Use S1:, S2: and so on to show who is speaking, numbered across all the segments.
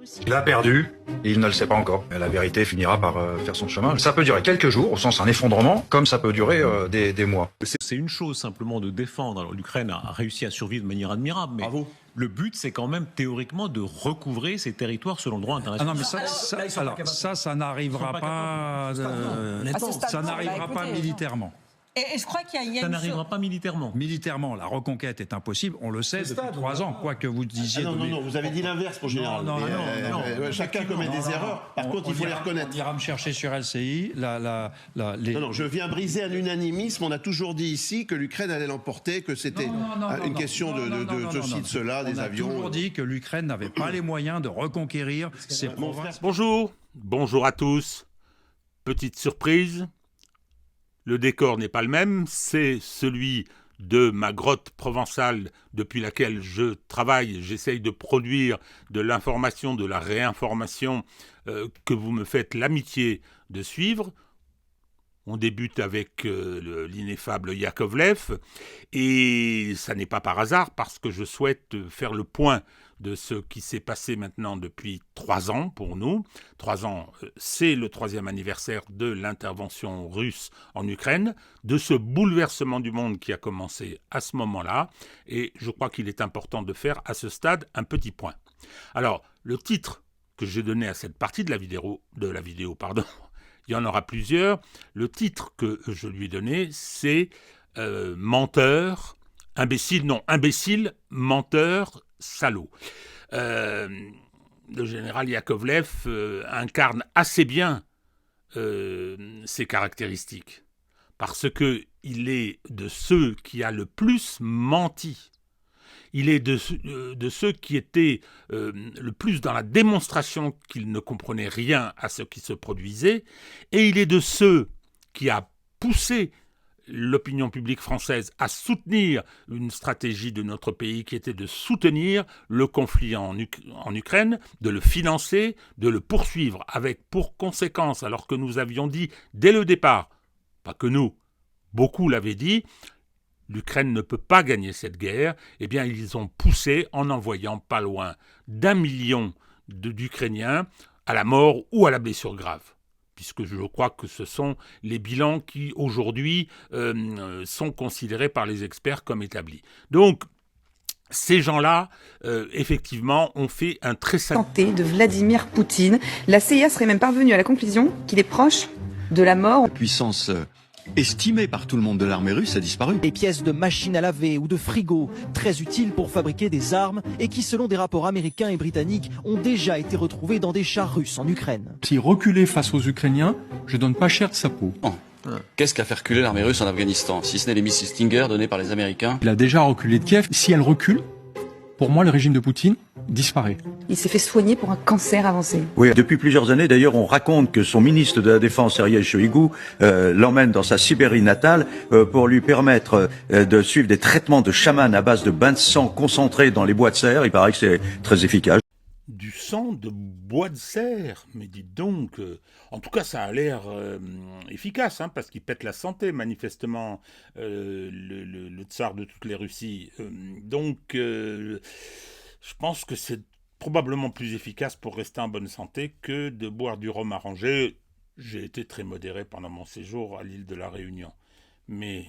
S1: Russie.
S2: Il a perdu, et il ne le sait pas encore. Et la vérité finira par faire son chemin. Ça peut durer quelques jours, au sens un effondrement, comme ça peut durer des mois.
S3: C'est une chose simplement de défendre. Alors l'Ukraine a réussi à survivre de manière admirable, mais
S4: bravo.
S3: Le but, c'est quand même théoriquement de recouvrer ces territoires selon le droit international.
S4: Ah non, mais ça n'arrivera pas. Ça n'arrivera pas militairement.
S5: Et je crois qu'il y a
S3: ça n'arrivera pas militairement.
S4: Militairement, la reconquête est impossible, on le sait depuis 3 ans, quoi que vous disiez.
S6: Non, vous avez dit l'inverse, mon général.
S4: Non,
S6: chacun commet des erreurs, par contre, il faut les reconnaître.
S4: On ira me chercher sur LCI.
S6: Non, je viens briser un unanimisme. On a toujours dit ici que l'Ukraine allait l'emporter, que c'était une question de ceci, de cela, des avions.
S4: On a toujours dit que l'Ukraine n'avait pas les moyens de reconquérir ses provinces.
S7: Bonjour à tous. Petite surprise. Le décor n'est pas le même, c'est celui de ma grotte provençale depuis laquelle je travaille. J'essaye de produire de l'information, de la réinformation que vous me faites l'amitié de suivre. On débute avec l'ineffable Yakovlev et ça n'est pas par hasard parce que je souhaite faire le point de ce qui s'est passé maintenant depuis 3 ans pour nous. 3 ans, c'est le 3e anniversaire de l'intervention russe en Ukraine, de ce bouleversement du monde qui a commencé à ce moment-là. Et je crois qu'il est important de faire à ce stade un petit point. Alors, le titre que j'ai donné à cette partie de la vidéo, il y en aura plusieurs. Le titre que je lui ai donné, c'est menteur, imbécile, menteur, salaud. Le général Yakovlev incarne assez bien ces caractéristiques parce qu'il est de ceux qui a le plus menti. Il est de ceux qui étaient le plus dans la démonstration qu'ils ne comprenaient rien à ce qui se produisait, et il est de ceux qui a poussé l'opinion publique française à soutenir une stratégie de notre pays qui était de soutenir le conflit en Ukraine, de le financer, de le poursuivre, avec pour conséquence, alors que nous avions dit dès le départ, pas que nous, beaucoup l'avaient dit, l'Ukraine ne peut pas gagner cette guerre, eh bien ils ont poussé en envoyant pas loin d'1 million d'Ukrainiens à la mort ou à la blessure grave. Puisque je crois que ce sont les bilans qui, aujourd'hui, sont considérés par les experts comme établis. Donc, ces gens-là, effectivement, ont fait un très
S8: santé de Vladimir Poutine. La CIA serait même parvenue à la conclusion qu'il est proche de la mort.
S9: La puissance estimée par tout le monde de l'armée russe a disparu.
S10: Des pièces de machines à laver ou de frigo, très utiles pour fabriquer des armes et qui, selon des rapports américains et britanniques, ont déjà été retrouvées dans des chars russes en Ukraine.
S11: Si reculer face aux Ukrainiens, je donne pas cher de sa peau.
S12: Qu'est-ce qu'a fait reculer l'armée russe en Afghanistan, si ce n'est les missiles Stinger donnés par les Américains?
S11: Il a déjà reculé de Kiev. Si elle recule, pour moi, le régime de Poutine disparaît.
S8: Il s'est fait soigner pour un cancer avancé.
S13: Oui, depuis plusieurs années, d'ailleurs, on raconte que son ministre de la Défense, Sergei Shoigu, l'emmène dans sa Sibérie natale pour lui permettre de suivre des traitements de chaman à base de bains de sang concentrés dans les bois de serre. Il paraît que c'est très efficace.
S7: Du sang de bois de serre, mais dites donc, en tout cas ça a l'air efficace, parce qu'il pète la santé manifestement, le tsar de toutes les Russies. Donc je pense que c'est probablement plus efficace pour rester en bonne santé que de boire du rhum arrangé. J'ai été très modéré pendant mon séjour à l'île de la Réunion, mais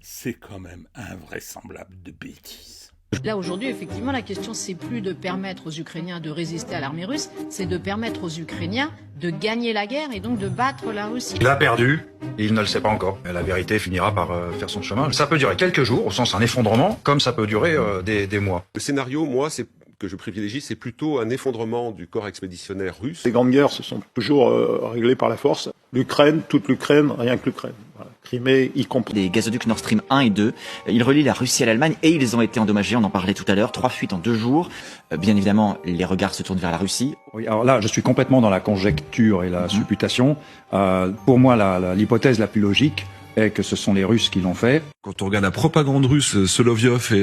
S7: c'est quand même invraisemblable de bêtises.
S1: Là, aujourd'hui, effectivement, la question, c'est plus de permettre aux Ukrainiens de résister à l'armée russe, c'est de permettre aux Ukrainiens de gagner la guerre et donc de battre la Russie.
S2: Il a perdu, et il ne le sait pas encore. Et la vérité finira par faire son chemin. Ça peut durer quelques jours, au sens un effondrement, comme ça peut durer des mois.
S14: Le scénario, moi, que je privilégie, c'est plutôt un effondrement du corps expéditionnaire russe.
S15: Les grandes guerres se sont toujours réglées par la force. L'Ukraine, toute l'Ukraine, rien que l'Ukraine. Voilà. Crimée, y compris.
S10: Les gazoducs Nord Stream 1 et 2, ils relient la Russie à l'Allemagne et ils ont été endommagés, on en parlait tout à l'heure, 3 fuites en 2 jours. Bien évidemment, les regards se tournent vers la Russie.
S4: Oui, alors là, je suis complètement dans la conjecture et la supputation. Pour moi, l'hypothèse la plus logique est que ce sont les Russes qui l'ont fait.
S16: Quand on regarde la propagande russe, Solovyov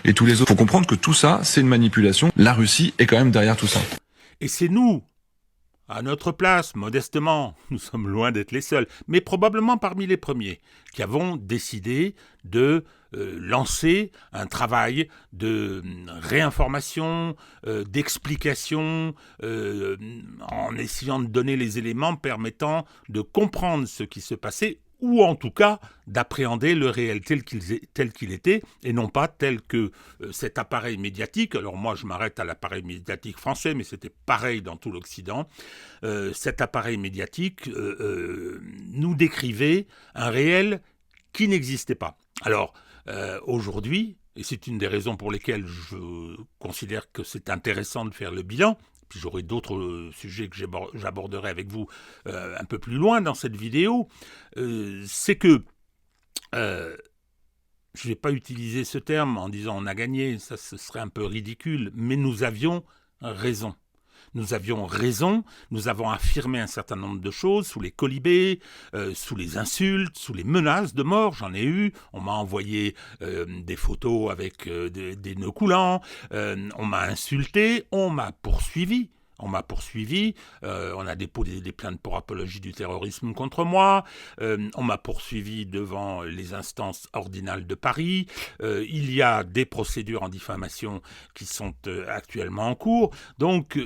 S16: et tous les autres, faut comprendre que tout ça, c'est une manipulation. La Russie est quand même derrière tout ça.
S7: Et c'est nous, à notre place, modestement, nous sommes loin d'être les seuls, mais probablement parmi les premiers, qui avons décidé de lancer un travail de réinformation, d'explication, en essayant de donner les éléments permettant de comprendre ce qui se passait, ou en tout cas d'appréhender le réel tel qu'il était, et non pas tel que cet appareil médiatique, alors moi je m'arrête à l'appareil médiatique français, mais c'était pareil dans tout l'Occident, cet appareil médiatique nous décrivait un réel qui n'existait pas. Alors, aujourd'hui, et c'est une des raisons pour lesquelles je considère que c'est intéressant de faire le bilan, puis j'aurai d'autres sujets que j'aborderai avec vous un peu plus loin dans cette vidéo, c'est que, je ne vais pas utiliser ce terme en disant on a gagné, ça ce serait un peu ridicule, mais nous avions raison. Nous avions raison, nous avons affirmé un certain nombre de choses sous les colibés, sous les insultes, sous les menaces de mort, j'en ai eu, on m'a envoyé des photos avec des nœuds coulants, on m'a insulté, on m'a poursuivi. On a déposé des plaintes pour apologie du terrorisme contre moi, on m'a poursuivi devant les instances ordinales de Paris, il y a des procédures en diffamation qui sont actuellement en cours, donc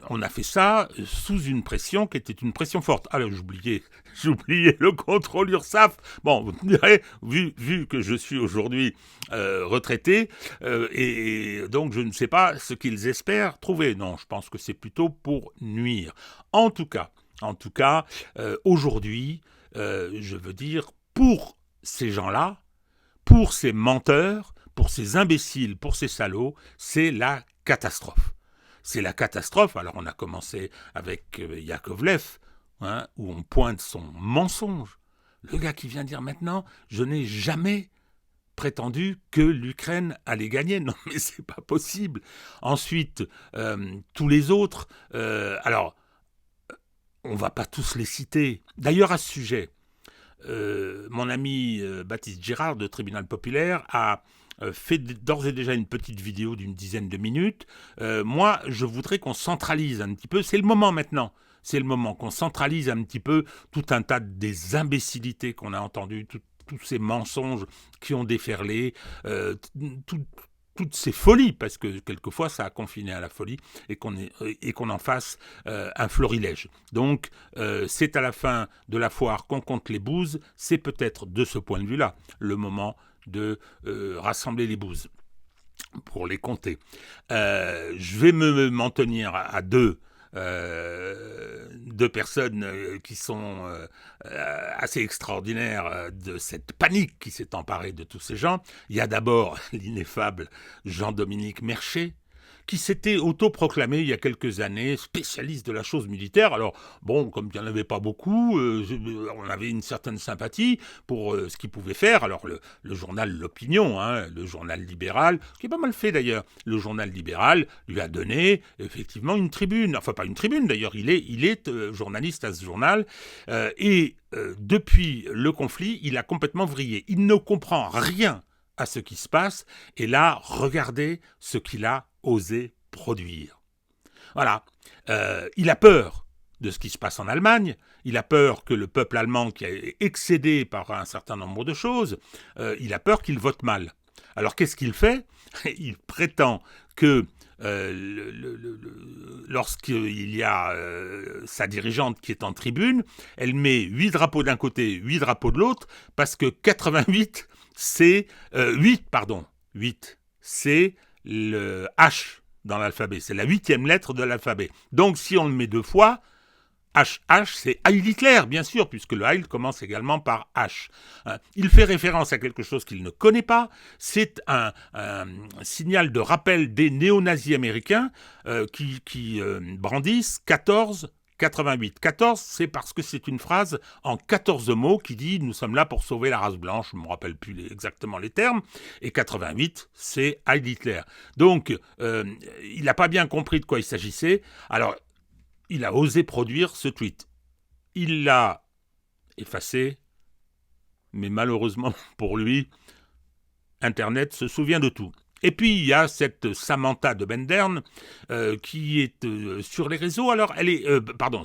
S7: on a fait ça sous une pression qui était une pression forte. Alors j'oubliais le contrôle URSSAF, bon, vous me direz, vu que je suis aujourd'hui retraité, et donc je ne sais pas ce qu'ils espèrent trouver. Non, je pense que c'est plutôt pour nuire. En tout cas, aujourd'hui, je veux dire, pour ces gens-là, pour ces menteurs, pour ces imbéciles, pour ces salauds, c'est la catastrophe. C'est la catastrophe. Alors on a commencé avec Yakovlev, hein, où on pointe son mensonge. Le gars qui vient dire maintenant, je n'ai jamais prétendu que l'Ukraine allait gagner. Non, mais c'est pas possible. Ensuite, tous les autres, alors, on va pas tous les citer. D'ailleurs, à ce sujet, mon ami Baptiste Girard de Tribunal Populaire a fait d'ores et déjà une petite vidéo d'une dizaine de minutes. Moi, je voudrais qu'on centralise un petit peu. C'est le moment maintenant. C'est le moment qu'on centralise un petit peu tout un tas des imbécilités qu'on a entendues, tous ces mensonges qui ont déferlé, toutes ces folies, parce que quelquefois ça a confiné à la folie, et qu'on en fasse un florilège. Donc c'est à la fin de la foire qu'on compte les bouses, c'est peut-être de ce point de vue-là le moment de rassembler les bouses pour les compter. Je vais m'en tenir à deux personnes qui sont assez extraordinaires de cette panique qui s'est emparée de tous ces gens. Il y a d'abord l'ineffable Jean-Dominique Merchet, qui s'était autoproclamé il y a quelques années spécialiste de la chose militaire. Alors, bon, comme il n'y en avait pas beaucoup, on avait une certaine sympathie pour ce qu'il pouvait faire. Alors, le journal L'Opinion, hein, le journal libéral, qui est pas mal fait d'ailleurs, le journal libéral lui a donné effectivement une tribune. Enfin, pas une tribune d'ailleurs, il est journaliste à ce journal. Depuis le conflit, il a complètement vrillé. Il ne comprend rien à ce qui se passe. Et là, regardez ce qu'il a osé produire. Voilà. Il a peur de ce qui se passe en Allemagne. Il a peur que le peuple allemand, qui est excédé par un certain nombre de choses, il a peur qu'il vote mal. Alors qu'est-ce qu'il fait ? Il prétend que lorsqu'il y a sa dirigeante qui est en tribune, elle met 8 drapeaux d'un côté, 8 drapeaux de l'autre, parce que 88, c'est... 8, c'est le H dans l'alphabet. C'est la 8e lettre de l'alphabet. Donc, si on le met 2 fois, HH, c'est Heil Hitler, bien sûr, puisque le Heil commence également par H. Il fait référence à quelque chose qu'il ne connaît pas. C'est un signal de rappel des néo-nazis américains qui brandissent 1488. 14, c'est parce que c'est une phrase en 14 mots qui dit « Nous sommes là pour sauver la race blanche », je ne me rappelle plus exactement les termes, et 88, c'est Heil Hitler. Donc, il n'a pas bien compris de quoi il s'agissait, alors il a osé produire ce tweet. Il l'a effacé, mais malheureusement pour lui, Internet se souvient de tout. Et puis, il y a cette Samantha de Bendern qui est sur les réseaux. Alors, elle est,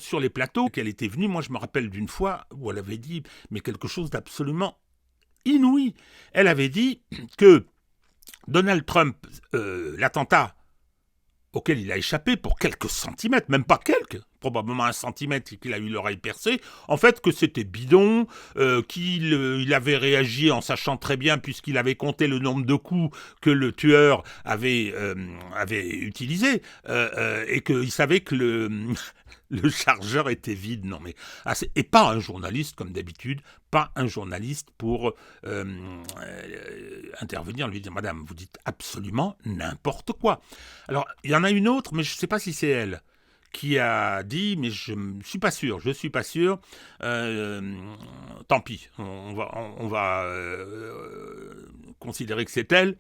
S7: sur les plateaux, qu'elle était venue. Moi, je me rappelle d'une fois où elle avait dit, mais quelque chose d'absolument inouïe. Elle avait dit que Donald Trump, l'attentat auquel il a échappé pour quelques centimètres, même pas quelques, probablement 1 centimètre qu'il a eu l'oreille percée, en fait que c'était bidon, qu'il avait réagi en sachant très bien, puisqu'il avait compté le nombre de coups que le tueur avait utilisé, et qu'il savait que le chargeur était vide. Non mais et pas un journaliste comme d'habitude, pas un journaliste pour intervenir, lui dire madame, vous dites absolument n'importe quoi. Alors il y en a une autre, mais je ne sais pas si c'est elle, qui a dit, mais je ne suis pas sûr, tant pis, on va considérer que c'est elle,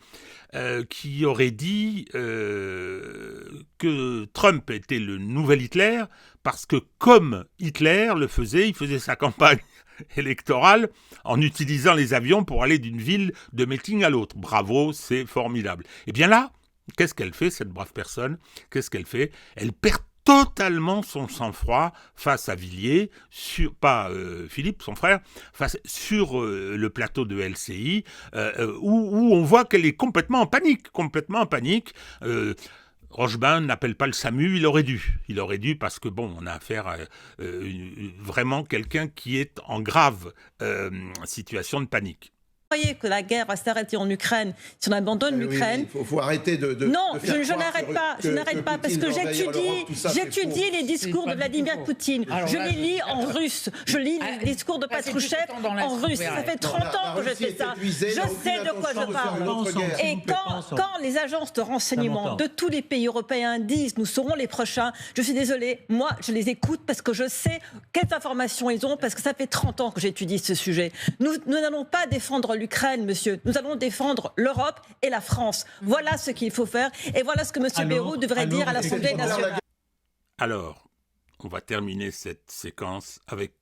S7: qui aurait dit que Trump était le nouvel Hitler, parce que comme Hitler le faisait, il faisait sa campagne électorale en utilisant les avions pour aller d'une ville de meeting à l'autre. Bravo, c'est formidable. Et bien là, qu'est-ce qu'elle fait, cette brave personne? Qu'est-ce qu'elle fait? Elle perd totalement son sang-froid face à Villiers, pas Philippe, son frère, sur le plateau de LCI, où on voit qu'elle est complètement en panique. Rochebain n'appelle pas le SAMU, il aurait dû parce que bon, on a affaire à vraiment quelqu'un qui est en grave situation de panique.
S5: Vous croyez que la guerre va s'arrêter en Ukraine si on abandonne l'Ukraine?
S6: Il faut arrêter de
S5: non,
S6: de faire
S5: je n'arrête pas, je n'arrête pas, parce que j'étudie les discours de Vladimir Poutine. Je les lis en russe. Je lis les discours de Patrouchev en russe. Ça fait 30 ans que je fais ça. Je sais de quoi je parle. Et quand les agences de renseignement de tous les pays européens disent nous serons les prochains, je suis désolée, moi je les écoute parce que je sais quelles informations ils ont, parce que ça fait 30 ans que j'étudie ce sujet. Nous n'allons pas défendre l'Ukraine, monsieur. Nous allons défendre l'Europe et la France. Voilà ce qu'il faut faire et voilà ce que M. Bayrou devrait dire à l'Assemblée nationale.
S7: Alors, on va terminer cette séquence avec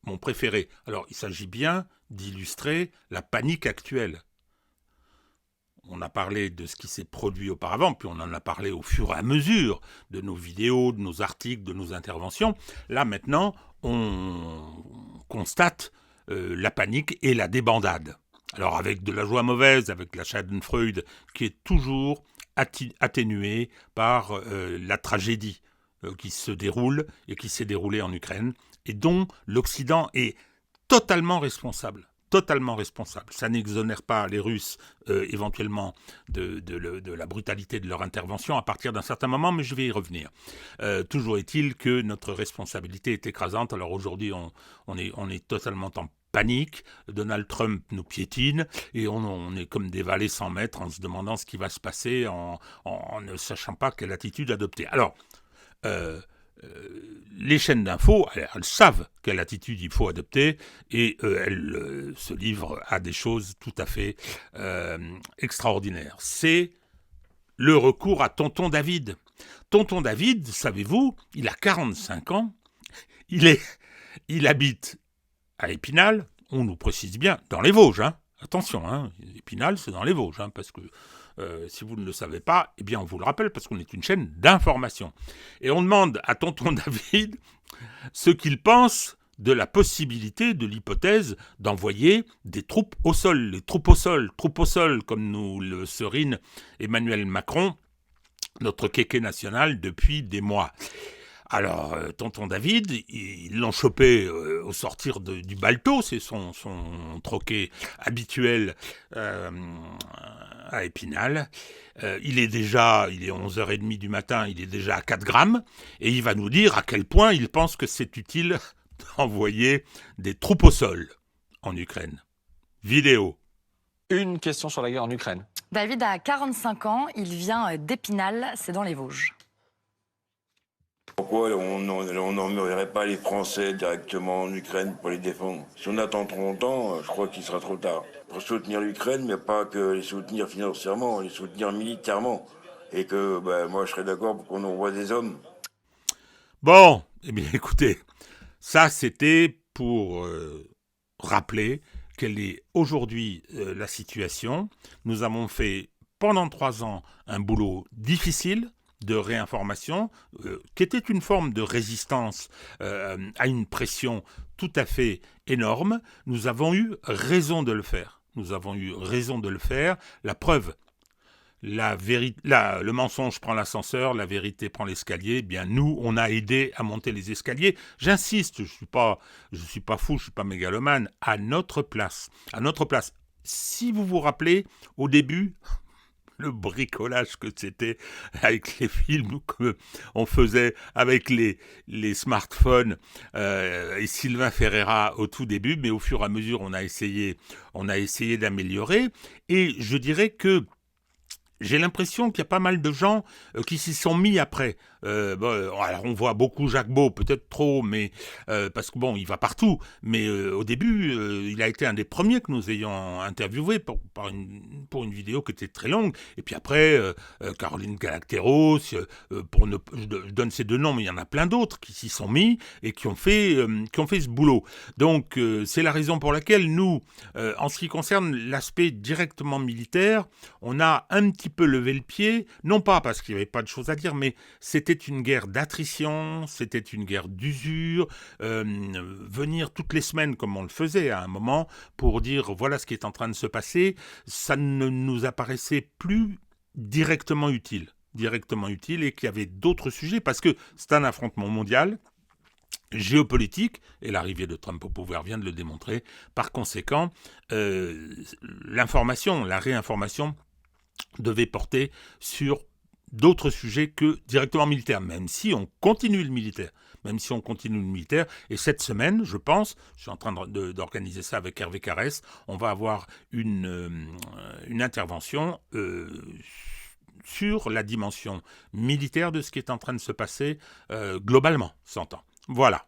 S7: mon préféré. Alors, il s'agit bien d'illustrer la panique actuelle. On a parlé de ce qui s'est produit auparavant, puis on en a parlé au fur et à mesure de nos vidéos, de nos articles, de nos interventions. Là, maintenant, on constate la panique et la débandade. Alors avec de la joie mauvaise, avec la Schadenfreude qui est toujours atténuée par la tragédie qui se déroule et qui s'est déroulée en Ukraine et dont l'Occident est totalement responsable. Ça n'exonère pas les Russes éventuellement de la brutalité de leur intervention à partir d'un certain moment, mais je vais y revenir. Toujours est-il que notre responsabilité est écrasante. Alors aujourd'hui, on est totalement en panique, Donald Trump nous piétine et on est comme des valets sans maître en se demandant ce qui va se passer en ne sachant pas quelle attitude adopter. Alors, les chaînes d'infos, elles savent quelle attitude il faut adopter et elles se livrent à des choses tout à fait extraordinaires. C'est le recours à Tonton David. Tonton David, savez-vous, il a 45 ans, il habite à Épinal, on nous précise bien, dans les Vosges, hein. Attention, hein, Épinal, c'est dans les Vosges, hein, parce que si vous ne le savez pas, eh bien on vous le rappelle, parce qu'on est une chaîne d'information. Et on demande à Tonton David ce qu'il pense de la possibilité, de l'hypothèse d'envoyer des troupes au sol. Les troupes au sol, comme nous le serine Emmanuel Macron, notre kéké national, depuis des mois. Alors, Tonton David, ils l'ont chopé au sortir du balto, c'est son troquet habituel à Épinal. Il est 11h30 du matin, il est déjà à 4 grammes, et il va nous dire à quel point il pense que c'est utile d'envoyer des troupes au sol en Ukraine. Vidéo.
S17: Une question sur la guerre en Ukraine.
S18: David a 45 ans, il vient d'Épinal, c'est dans les Vosges.
S19: Pourquoi on n'enverrait pas les Français directement en Ukraine pour les défendre? Si on attend trop longtemps, je crois qu'il sera trop tard. Pour soutenir l'Ukraine, mais pas que les soutenir financièrement, les soutenir militairement. Et que moi je serais d'accord pour qu'on envoie des hommes.
S7: Bon, eh bien écoutez, ça c'était pour rappeler quelle est aujourd'hui la situation. Nous avons fait pendant 3 ans un boulot difficile de réinformation, qui était une forme de résistance à une pression tout à fait énorme. Nous avons eu raison de le faire. Nous avons eu raison de le faire. La preuve, le mensonge prend l'ascenseur, la vérité prend l'escalier. Eh bien, nous, on a aidé à monter les escaliers. J'insiste, je suis pas fou, je suis pas mégalomane. À notre place. Si vous vous rappelez, au début, le bricolage que c'était avec les films qu'on faisait avec les smartphones et Sylvain Ferreira au tout début, mais au fur et à mesure, on a essayé d'améliorer. Et je dirais que j'ai l'impression qu'il y a pas mal de gens qui s'y sont mis après. Alors on voit beaucoup Jacques Beau, peut-être trop, mais parce que bon, il va partout. Mais au début, il a été un des premiers que nous ayons interviewé pour une vidéo qui était très longue. Et puis après, Caroline Galacteros, je donne ces deux noms, mais il y en a plein d'autres qui s'y sont mis et qui ont fait ce boulot. Donc c'est la raison pour laquelle nous, en ce qui concerne l'aspect directement militaire, on a un petit peu levé le pied, non pas parce qu'il n'y avait pas de choses à dire, mais c'était une guerre d'attrition, c'était une guerre d'usure, venir toutes les semaines comme on le faisait à un moment pour dire voilà ce qui est en train de se passer, ça ne nous apparaissait plus directement utile et qu'il y avait d'autres sujets parce que c'est un affrontement mondial, géopolitique, et l'arrivée de Trump au pouvoir vient de le démontrer. Par conséquent, l'information, la réinformation devait porter sur d'autres sujets que directement militaires, même si on continue le militaire. Et cette semaine, je pense, je suis en train d'organiser ça avec Hervé Carès, on va avoir une intervention sur la dimension militaire de ce qui est en train de se passer globalement, s'entend. Voilà.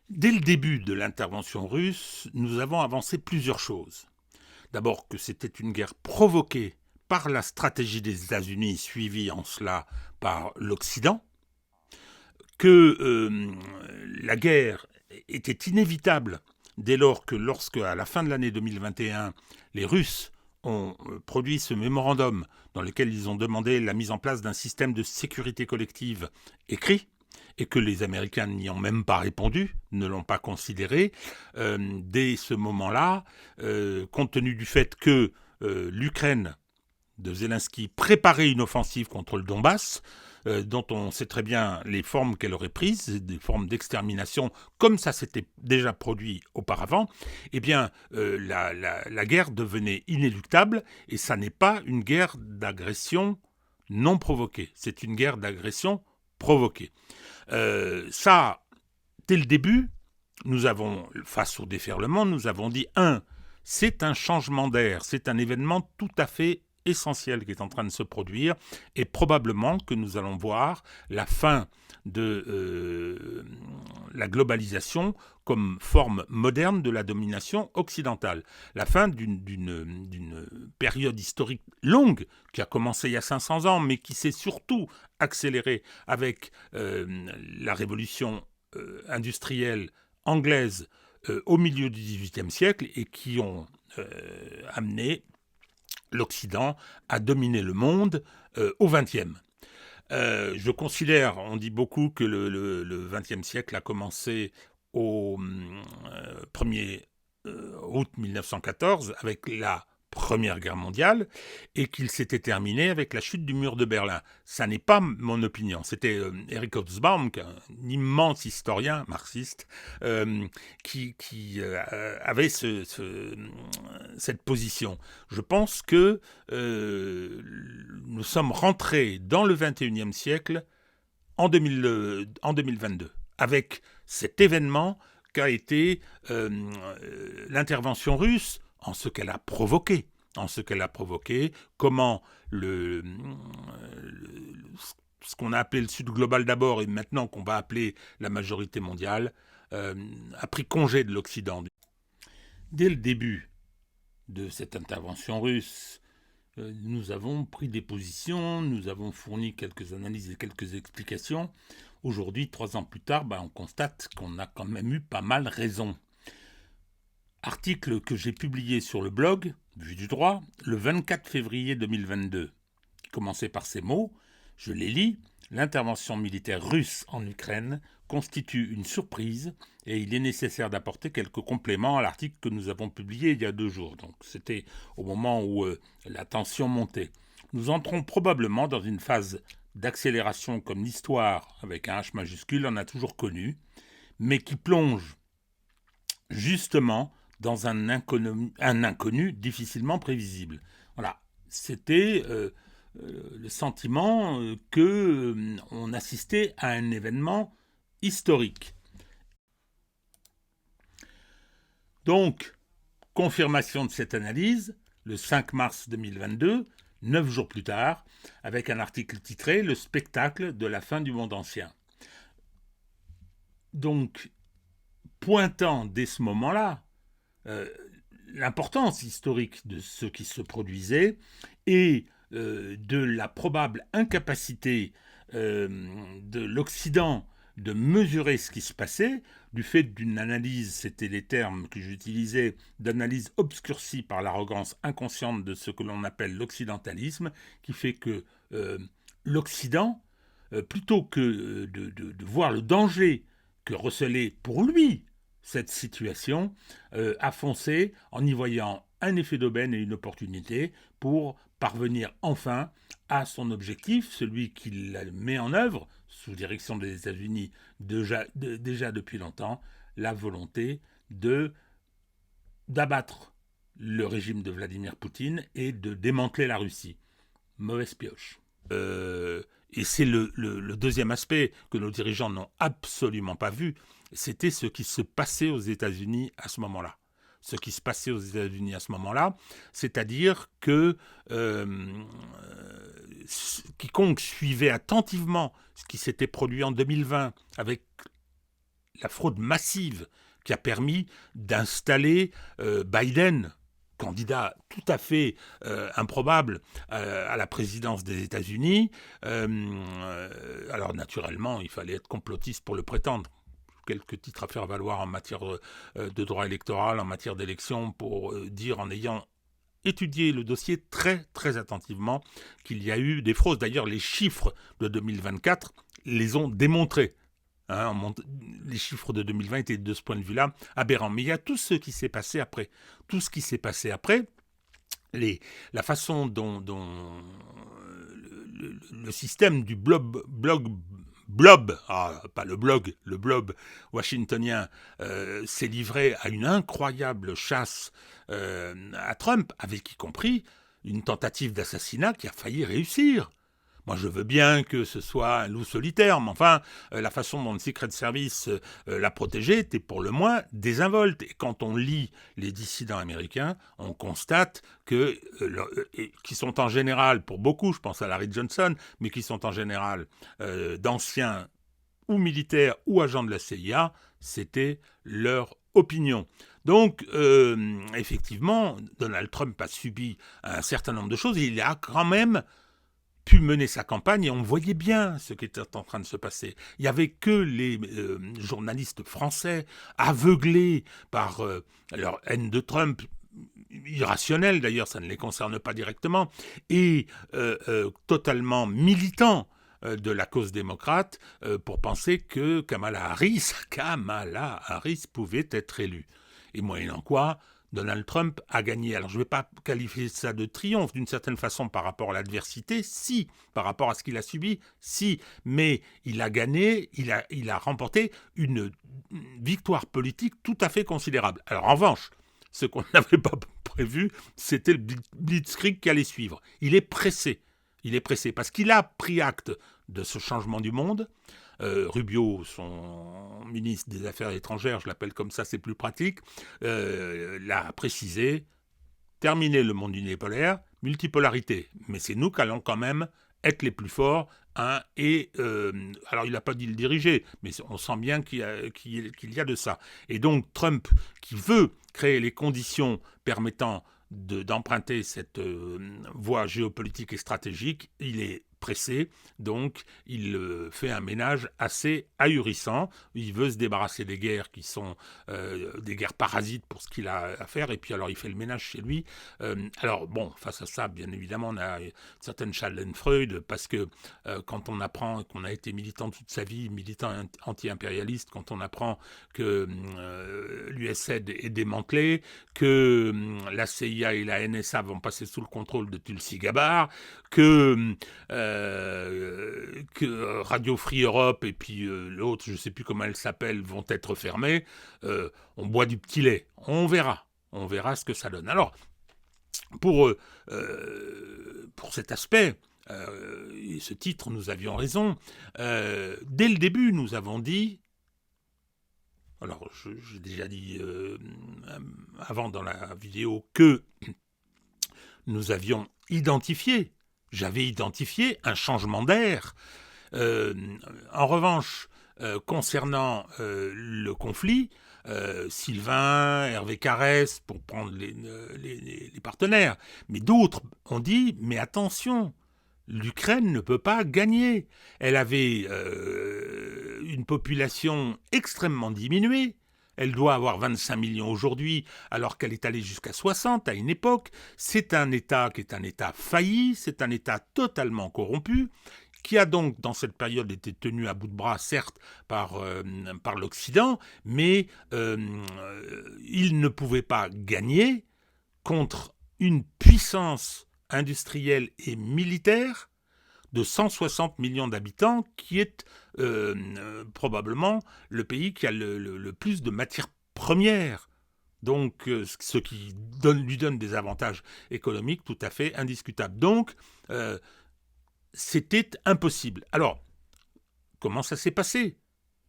S7: Dès le début de l'intervention russe, nous avons avancé plusieurs choses. D'abord que c'était une guerre provoquée par la stratégie des États-Unis, suivie en cela par l'Occident, que la guerre était inévitable dès lors que à la fin de l'année 2021, les Russes ont produit ce mémorandum dans lequel ils ont demandé la mise en place d'un système de sécurité collective écrit, et que les Américains n'y ont même pas répondu, ne l'ont pas considéré. Dès ce moment-là, compte tenu du fait que l'Ukraine de Zelensky préparait une offensive contre le Donbass, dont on sait très bien les formes qu'elle aurait prises, des formes d'extermination, comme ça s'était déjà produit auparavant, eh bien, la guerre devenait inéluctable, et ça n'est pas une guerre d'agression non provoquée, c'est une guerre d'agression provoquée. Ça, dès le début, nous avons, face au déferlement, nous avons dit, c'est un changement d'air, c'est un événement tout à fait essentiel qui est en train de se produire, et probablement que nous allons voir la fin de la globalisation comme forme moderne de la domination occidentale. La fin d'une période historique longue qui a commencé il y a 500 ans, mais qui s'est surtout accélérée avec la révolution industrielle anglaise au milieu du XVIIIe siècle et qui ont amené l'Occident à dominer le monde au XXe. Je considère, on dit beaucoup que le XXe siècle a commencé au 1er août 1914 avec la Première Guerre mondiale et qu'il s'était terminé avec la chute du mur de Berlin. Ça n'est pas mon opinion. C'était Eric Hobsbawm, un immense historien marxiste, qui avait cette position. Je pense que nous sommes rentrés dans le XXIe siècle en 2022 avec cet événement qu'a été l'intervention russe en ce qu'elle a provoqué, comment ce qu'on a appelé le Sud global d'abord et maintenant qu'on va appeler la majorité mondiale, a pris congé de l'Occident. Dès le début de cette intervention russe, nous avons pris des positions, nous avons fourni quelques analyses et quelques explications. Aujourd'hui, 3 ans plus tard, on constate qu'on a quand même eu pas mal raison. Article que j'ai publié sur le blog Vue du droit le 24 février 2022. Commencé par ces mots, je les lis. L'intervention militaire russe en Ukraine constitue une surprise et il est nécessaire d'apporter quelques compléments à l'article que nous avons publié il y a 2 jours. Donc c'était au moment où la tension montait. Nous entrons probablement dans une phase d'accélération comme l'histoire, avec un H majuscule, en a toujours connu, mais qui plonge justement dans un inconnu difficilement prévisible. Voilà, c'était le sentiment qu'on assistait à un événement historique. Donc, confirmation de cette analyse, le 5 mars 2022, 9 jours plus tard, avec un article titré « Le spectacle de la fin du monde ancien ». Donc, pointant dès ce moment-là l'importance historique de ce qui se produisait et de la probable incapacité de l'Occident de mesurer ce qui se passait, du fait d'une analyse, c'était les termes que j'utilisais, d'analyse obscurcie par l'arrogance inconsciente de ce que l'on appelle l'occidentalisme, qui fait que l'Occident, plutôt que de voir le danger que recelait pour lui cette situation, a foncé en y voyant un effet d'aubaine et une opportunité pour parvenir enfin à son objectif, celui qu'il met en œuvre, sous direction des États-Unis déjà depuis longtemps, la volonté d'abattre le régime de Vladimir Poutine et de démanteler la Russie. Mauvaise pioche. Et c'est le deuxième aspect que nos dirigeants n'ont absolument pas vu, c'était ce qui se passait aux États-Unis à ce moment-là. Ce qui se passait aux États-Unis à ce moment-là, c'est-à-dire que quiconque suivait attentivement ce qui s'était produit en 2020 avec la fraude massive qui a permis d'installer Biden, candidat tout à fait improbable à la présidence des États-Unis. Alors naturellement, il fallait être complotiste pour le prétendre. Quelques titres à faire valoir en matière de droit électoral, en matière d'élection, pour dire, en ayant étudié le dossier très très attentivement, qu'il y a eu des fraudes. D'ailleurs, les chiffres de 2024 les ont démontrés. Les chiffres de 2020 étaient de ce point de vue-là aberrants. Mais il y a tout ce qui s'est passé après. Tout ce qui s'est passé après, la façon dont le système du blob, pas le blob washingtonien s'est livré à une incroyable chasse à Trump, avec y compris une tentative d'assassinat qui a failli réussir. Moi, je veux bien que ce soit un loup solitaire, mais enfin, la façon dont le Secret Service l'a protégé était pour le moins désinvolte. Et quand on lit les dissidents américains, on constate que, qui sont en général, pour beaucoup, je pense à Larry Johnson, mais qui sont en général d'anciens ou militaires ou agents de la CIA, c'était leur opinion. Donc, effectivement, Donald Trump a subi un certain nombre de choses et il a quand même pu mener sa campagne et on voyait bien ce qui était en train de se passer. Il n'y avait que les journalistes français aveuglés par leur haine de Trump, irrationnelle d'ailleurs, ça ne les concerne pas directement, et totalement militants de la cause démocrate pour penser que Kamala Harris pouvait être élue. Et moyennant quoi, Donald Trump a gagné. Alors je ne vais pas qualifier ça de triomphe d'une certaine façon par rapport à l'adversité, si, par rapport à ce qu'il a subi, si, mais il a gagné, il a remporté une victoire politique tout à fait considérable. Alors en revanche, ce qu'on n'avait pas prévu, c'était le blitzkrieg qui allait suivre. Il est pressé parce qu'il a pris acte de ce changement du monde. Rubio, son ministre des Affaires étrangères, je l'appelle comme ça, c'est plus pratique, l'a précisé, terminer le monde unipolaire, multipolarité. Mais c'est nous qui allons quand même être les plus forts. Alors il n'a pas dit le diriger, mais on sent bien qu'il y a de ça. Et donc Trump, qui veut créer les conditions permettant d'emprunter cette voie géopolitique et stratégique, il est pressé, donc il fait un ménage assez ahurissant. Il veut se débarrasser des guerres qui sont des guerres parasites pour ce qu'il a à faire, et puis alors il fait le ménage chez lui. Alors bon, face à ça, bien évidemment, on a une certaine Schadenfreude, parce que quand on apprend qu'on a été militant toute sa vie, militant anti-impérialiste, quand on apprend que l'USAID est démantelé, que la CIA et la NSA vont passer sous le contrôle de Tulsi Gabbard, que Radio Free Europe et puis l'autre, je ne sais plus comment elle s'appelle, vont être fermés, on boit du petit lait. On verra ce que ça donne. Alors, pour cet aspect, et ce titre, nous avions raison. Dès le début, nous avons dit, alors j'ai déjà dit avant dans la vidéo que nous avions identifié, j'avais identifié un changement d'air. En revanche, concernant le conflit, Sylvain, Hervé Carès, pour prendre les partenaires, mais d'autres ont dit, mais attention, l'Ukraine ne peut pas gagner. Elle avait une population extrêmement diminuée. Elle doit avoir 25 millions aujourd'hui, alors qu'elle est allée jusqu'à 60 à une époque. C'est un État qui est un État failli, c'est un État totalement corrompu, qui a donc, dans cette période, été tenu à bout de bras, certes, par l'Occident, mais il ne pouvait pas gagner contre une puissance industrielle et militaire de 160 millions d'habitants, qui est probablement le pays qui a le plus de matières premières. Donc, ce qui lui donne des avantages économiques tout à fait indiscutables. Donc, c'était impossible. Alors, comment ça s'est passé?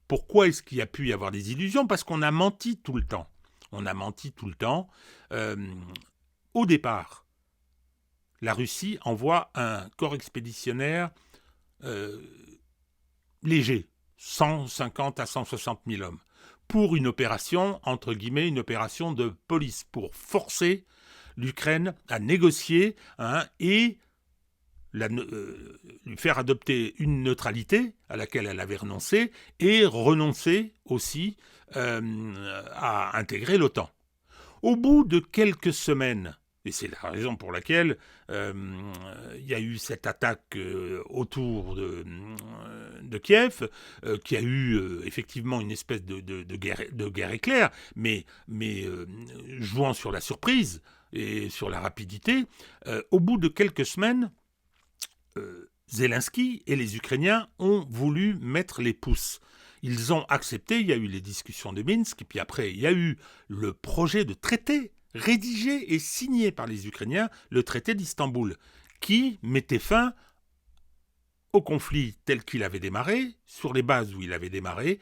S7: Pourquoi est-ce qu'il y a pu y avoir des illusions? Parce qu'on a menti tout le temps. Au départ, la Russie envoie un corps expéditionnaire léger, 150 à 160 000 hommes, pour une opération, entre guillemets, une opération de police, pour forcer l'Ukraine à négocier et lui faire adopter une neutralité à laquelle elle avait renoncé, et renoncer aussi à intégrer l'OTAN. Au bout de quelques semaines, et c'est la raison pour laquelle il y a eu cette attaque autour de Kiev, qui a eu effectivement une espèce de guerre éclair, mais jouant sur la surprise et sur la rapidité. Au bout de quelques semaines, Zelensky et les Ukrainiens ont voulu mettre les pouces. Ils ont accepté, il y a eu les discussions de Minsk, et puis après il y a eu le projet de traité rédigé et signé par les Ukrainiens, le traité d'Istanbul, qui mettait fin au conflit tel qu'il avait démarré, sur les bases où il avait démarré,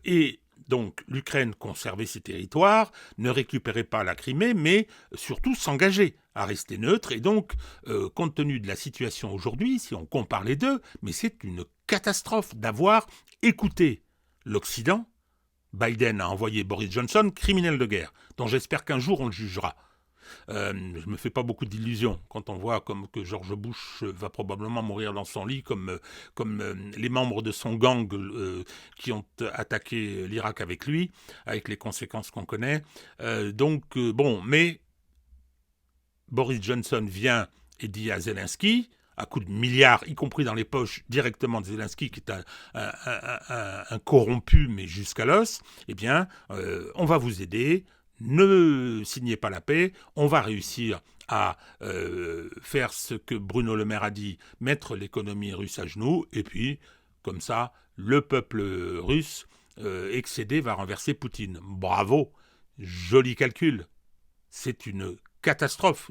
S7: et donc l'Ukraine conservait ses territoires, ne récupérait pas la Crimée, mais surtout s'engageait à rester neutre. Et donc, compte tenu de la situation aujourd'hui, si on compare les deux, mais c'est une catastrophe d'avoir écouté l'Occident. Biden a envoyé Boris Johnson, criminel de guerre, dont j'espère qu'un jour on le jugera. Je ne me fais pas beaucoup d'illusions quand on voit comme que George Bush va probablement mourir dans son lit, comme les membres de son gang qui ont attaqué l'Irak avec lui, avec les conséquences qu'on connaît. Mais Boris Johnson vient et dit à Zelensky, à coups de milliards, y compris dans les poches directement de Zelensky, qui est un corrompu, mais jusqu'à l'os, eh bien, on va vous aider, ne signez pas la paix, on va réussir à faire ce que Bruno Le Maire a dit, mettre l'économie russe à genoux, et puis, comme ça, le peuple russe excédé va renverser Poutine. Bravo, joli calcul. C'est une catastrophe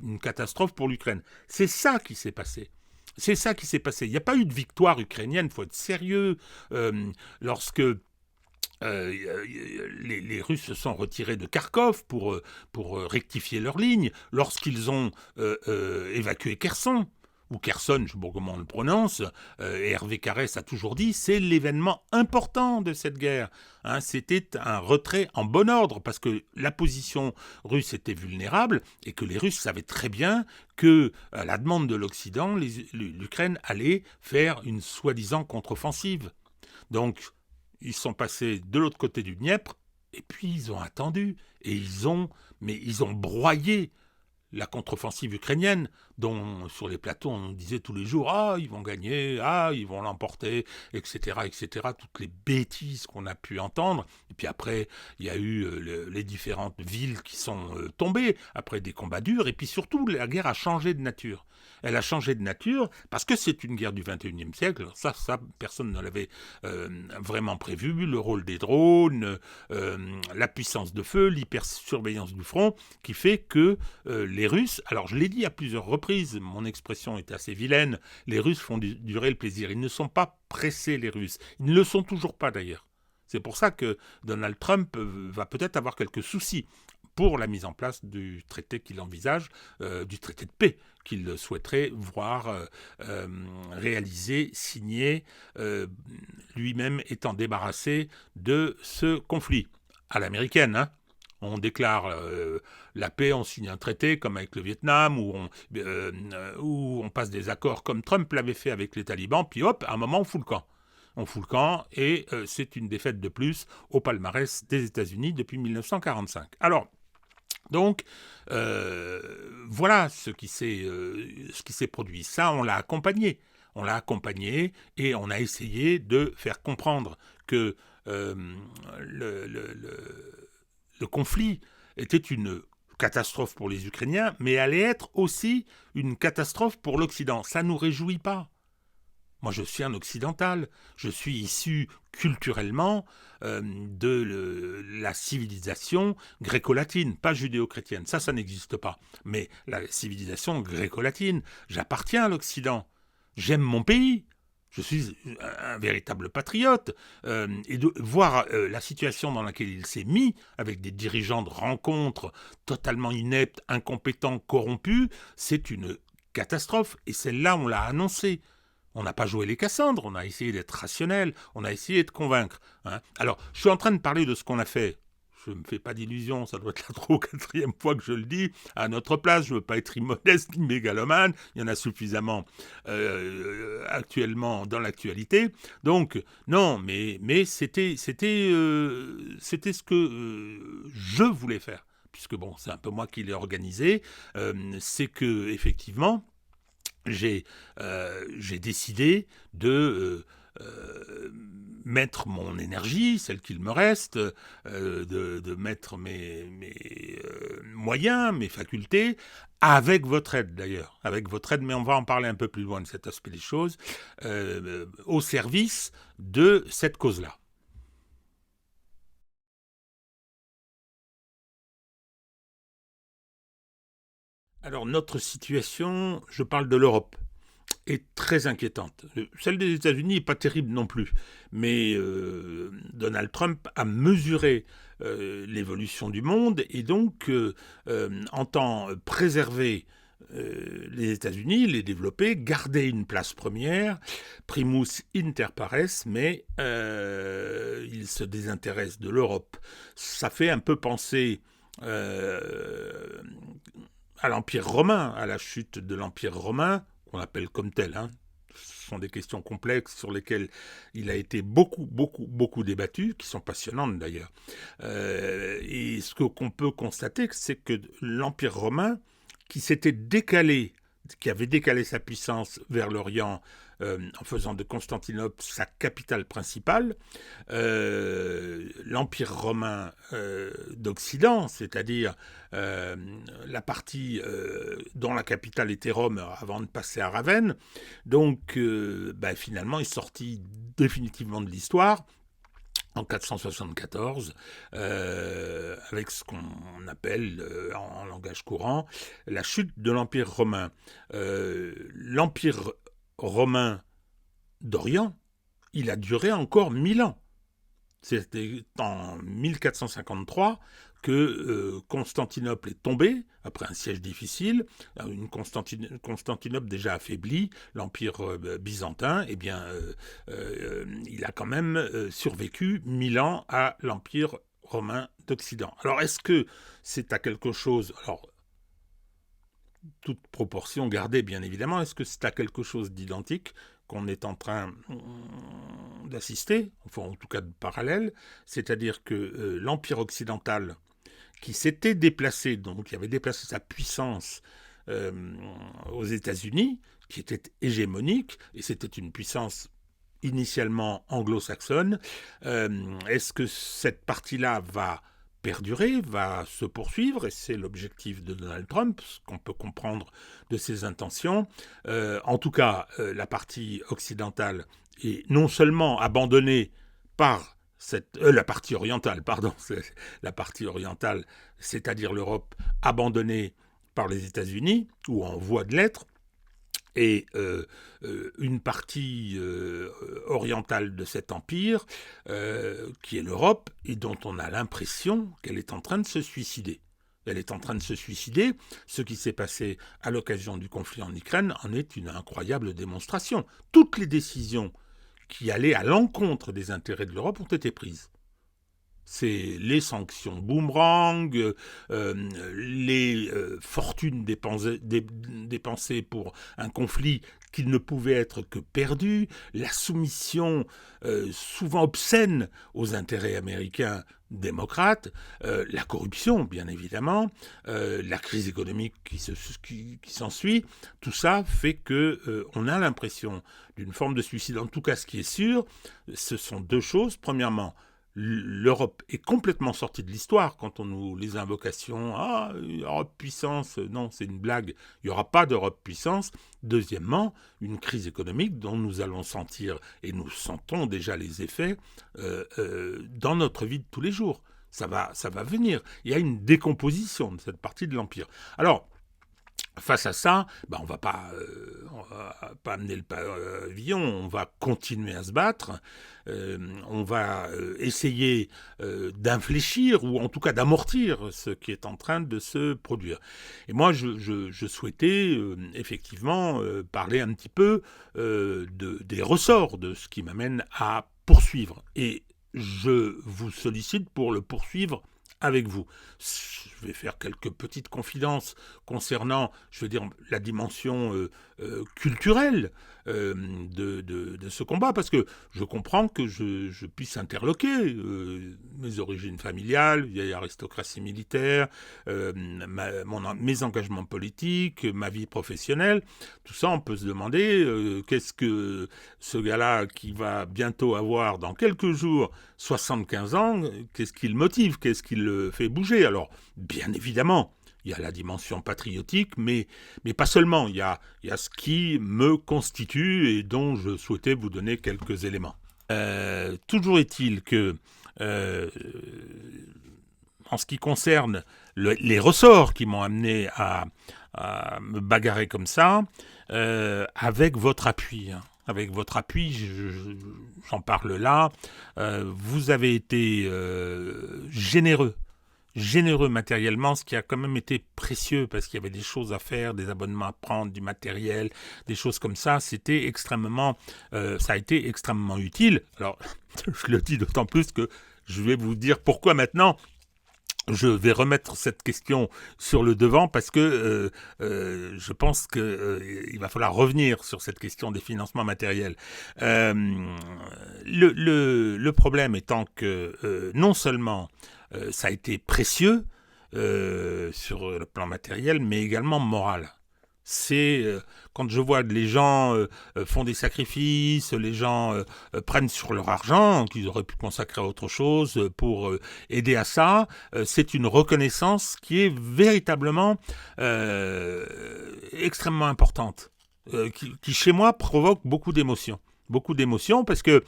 S7: pour l'Ukraine. C'est ça qui s'est passé. Il n'y a pas eu de victoire ukrainienne, il faut être sérieux. Lorsque les Russes se sont retirés de Kharkov pour rectifier leur ligne, lorsqu'ils ont évacué Kherson, ou Kherson, je ne sais pas comment on le prononce, Hervé Carès a toujours dit, c'est l'événement important de cette guerre. Hein, c'était un retrait en bon ordre, parce que la position russe était vulnérable, et que les Russes savaient très bien que, à la demande de l'Occident, l'Ukraine allait faire une soi-disant contre-offensive. Donc, ils sont passés de l'autre côté du Dniepr, et puis ils ont attendu, et ils ont broyé la contre-offensive ukrainienne, dont sur les plateaux on disait tous les jours « Ah, ils vont gagner, ah, ils vont l'emporter, etc. » toutes les bêtises qu'on a pu entendre. Et puis après, il y a eu les différentes villes qui sont tombées, après des combats durs, et puis surtout, la guerre a changé de nature. Elle a changé de nature parce que c'est une guerre du XXIe siècle. Ça, personne ne l'avait vraiment prévu. Le rôle des drones, la puissance de feu, l'hypersurveillance du front, qui fait que les Russes, alors je l'ai dit à plusieurs reprises, mon expression est assez vilaine, les Russes font durer le plaisir. Ils ne sont pas pressés, les Russes. Ils ne le sont toujours pas d'ailleurs. C'est pour ça que Donald Trump va peut-être avoir quelques soucis pour la mise en place du traité qu'il envisage, du traité de paix qu'il souhaiterait voir réalisé, signé, lui-même étant débarrassé de ce conflit. À l'américaine, hein. On déclare la paix, on signe un traité comme avec le Vietnam, où on passe des accords comme Trump l'avait fait avec les talibans, puis hop, à un moment on fout le camp. On fout le camp et c'est une défaite de plus au palmarès des États-Unis depuis 1945. Alors, donc, voilà ce qui s'est produit. Ça, on l'a accompagné. On l'a accompagné et on a essayé de faire comprendre que le conflit était une catastrophe pour les Ukrainiens, mais allait être aussi une catastrophe pour l'Occident. Ça ne nous réjouit pas. Moi, je suis un occidental. Je suis issu culturellement de la civilisation gréco-latine, pas judéo-chrétienne. Ça n'existe pas. Mais la civilisation gréco-latine, j'appartiens à l'Occident. J'aime mon pays. Je suis un véritable patriote. Et de voir la situation dans laquelle il s'est mis, avec des dirigeants de rencontres totalement ineptes, incompétents, corrompus, c'est une catastrophe. Et celle-là, on l'a annoncée. On n'a pas joué les Cassandres, on a essayé d'être rationnel, on a essayé de convaincre. Hein. Alors, je suis en train de parler de ce qu'on a fait. Je ne me fais pas d'illusions, ça doit être la 3e ou 4e fois que je le dis. À notre place, je ne veux pas être immodeste ni mégalomane. Il y en a suffisamment actuellement dans l'actualité. Donc, non, mais c'était ce que je voulais faire. Puisque, bon, c'est un peu moi qui l'ai organisé. C'est que, effectivement, j'ai décidé de mettre mon énergie, celle qu'il me reste, de mettre mes moyens, mes facultés, avec votre aide d'ailleurs, avec votre aide, mais on va en parler un peu plus loin de cet aspect des choses, au service de cette cause-là. Alors notre situation, je parle de l'Europe, est très inquiétante. Celle des États-Unis n'est pas terrible non plus, mais Donald Trump a mesuré l'évolution du monde et donc entend préserver les États-Unis, les développer, garder une place première, primus inter pares, mais il se désintéresse de l'Europe. Ça fait un peu penser à l'Empire romain, à la chute de l'Empire romain, qu'on appelle comme tel. Hein. Ce sont des questions complexes sur lesquelles il a été beaucoup débattu, qui sont passionnantes d'ailleurs. Et ce qu'on peut constater, c'est que l'Empire romain, qui s'était décalé, qui avait décalé sa puissance vers l'Orient, en faisant de Constantinople sa capitale principale, l'Empire romain d'Occident, c'est-à-dire la partie dont la capitale était Rome avant de passer à Ravenne, donc finalement est sorti définitivement de l'histoire en 474, avec ce qu'on appelle en langage courant la chute de l'Empire romain. L'Empire romain d'Orient, il a duré encore 1000 ans. C'était en 1453 que Constantinople est tombée après un siège difficile, une Constantinople déjà affaiblie, l'Empire byzantin, eh bien, il a quand même survécu 1000 ans à l'Empire romain d'Occident. Alors, est-ce que c'est à quelque chose... Alors, toute proportion gardée, bien évidemment, est-ce que c'est à quelque chose d'identique qu'on est en train d'assister, enfin en tout cas de parallèle, c'est-à-dire que l'Empire occidental, qui s'était déplacé, donc qui avait déplacé sa puissance aux États-Unis, qui était hégémonique, et c'était une puissance initialement anglo-saxonne, est-ce que cette partie-là va perdurer, va se poursuivre, et c'est l'objectif de Donald Trump, ce qu'on peut comprendre de ses intentions. En tout cas, la partie occidentale est non seulement abandonnée par la partie orientale, la partie orientale, c'est-à-dire l'Europe, abandonnée par les États-Unis, ou en voie de l'être, et une partie orientale de cet empire, qui est l'Europe, et dont on a l'impression qu'elle est en train de se suicider. Elle est en train de se suicider. Ce qui s'est passé à l'occasion du conflit en Ukraine en est une incroyable démonstration. Toutes les décisions qui allaient à l'encontre des intérêts de l'Europe ont été prises. C'est les sanctions boomerang, les fortunes dépensées pour un conflit qui ne pouvait être que perdu, la soumission souvent obscène aux intérêts américains démocrates, la corruption, bien évidemment, la crise économique qui s'ensuit, tout ça fait qu'on a l'impression d'une forme de suicide. En tout cas, ce qui est sûr, ce sont deux choses. Premièrement, l'Europe est complètement sortie de l'histoire quand on nous les invocations. Ah, Europe puissance, non, c'est une blague. Il n'y aura pas d'Europe puissance. Deuxièmement, une crise économique dont nous allons sentir, et nous sentons déjà les effets, dans notre vie de tous les jours. Ça va venir. Il y a une décomposition de cette partie de l'Empire. Alors, face à ça, on va pas amener le pavillon, on va continuer à se battre, on va essayer d'infléchir ou en tout cas d'amortir ce qui est en train de se produire. Et moi, je souhaitais effectivement parler un petit peu des ressorts de ce qui m'amène à poursuivre. Et je vous sollicite pour le poursuivre avec vous. Je vais faire quelques petites confidences concernant, la dimension culturelle de ce combat, parce que je comprends que je puisse interloquer mes origines familiales, vieille aristocratie militaire, mes engagements politiques, ma vie professionnelle. Tout ça, on peut se demander qu'est-ce que ce gars-là, qui va bientôt avoir, dans quelques jours, 75 ans, qu'est-ce qui le motive, qu'est-ce qui le fait bouger? Alors, bien évidemment, il y a la dimension patriotique, mais pas seulement. Il y a ce qui me constitue et dont je souhaitais vous donner quelques éléments. Toujours est-il que, en ce qui concerne les ressorts qui m'ont amené à me bagarrer comme ça, avec votre appui, avec votre appui, j'en parle là, vous avez été généreux matériellement, ce qui a quand même été précieux parce qu'il y avait des choses à faire, des abonnements à prendre, du matériel, des choses comme ça. C'était extrêmement, ça a été extrêmement utile. Alors, je le dis d'autant plus que je vais vous dire pourquoi maintenant. Je vais remettre cette question sur le devant parce que je pense qu'il va falloir revenir sur cette question des financements matériels. Le problème étant que non seulement ça a été précieux sur le plan matériel, mais également moral. C'est quand je vois que les gens font des sacrifices, les gens prennent sur leur argent qu'ils auraient pu consacrer à autre chose pour aider à ça, c'est une reconnaissance qui est véritablement extrêmement importante, qui chez moi provoque beaucoup d'émotions parce que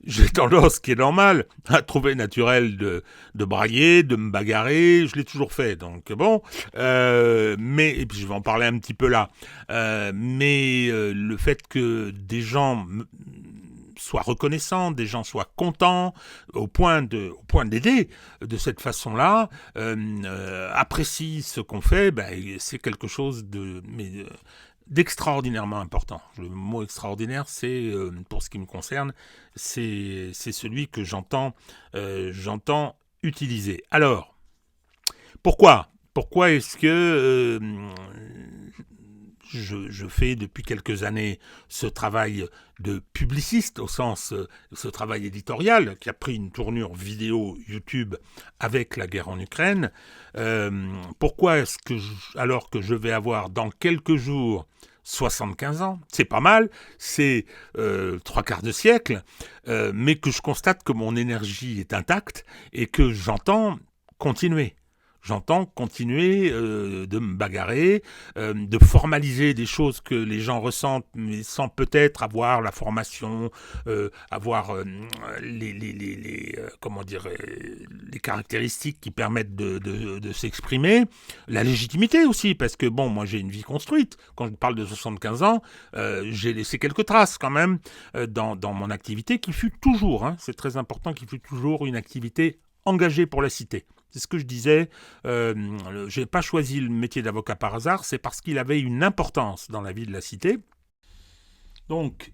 S7: j'ai tendance, ce qui est normal, à trouver naturel de brailler, de me bagarrer. Je l'ai toujours fait, donc bon. Et puis je vais en parler un petit peu là. Mais le fait que des gens soient reconnaissants, des gens soient contents, au point d'aider de cette façon-là, apprécient ce qu'on fait, c'est quelque chose d'extraordinairement important. Le mot extraordinaire, c'est, pour ce qui me concerne, c'est celui que j'entends utiliser. Alors, pourquoi est-ce que je fais depuis quelques années ce travail de publiciste, au sens, ce travail éditorial qui a pris une tournure vidéo YouTube avec la guerre en Ukraine? Pourquoi est-ce que, alors que je vais avoir dans quelques jours 75 ans, c'est pas mal, c'est 3/4 de siècle, mais que je constate que mon énergie est intacte et que j'entends continuer. J'entends continuer de me bagarrer, de formaliser des choses que les gens ressentent, mais sans peut-être avoir la formation, avoir les caractéristiques qui permettent de s'exprimer, la légitimité aussi, parce que bon, moi j'ai une vie construite. Quand je parle de 75 ans, j'ai laissé quelques traces quand même dans mon activité qui fut toujours, c'est très important, qui fut toujours une activité engagée pour la cité. C'est ce que je disais, je n'ai pas choisi le métier d'avocat par hasard, c'est parce qu'il avait une importance dans la vie de la cité. Donc,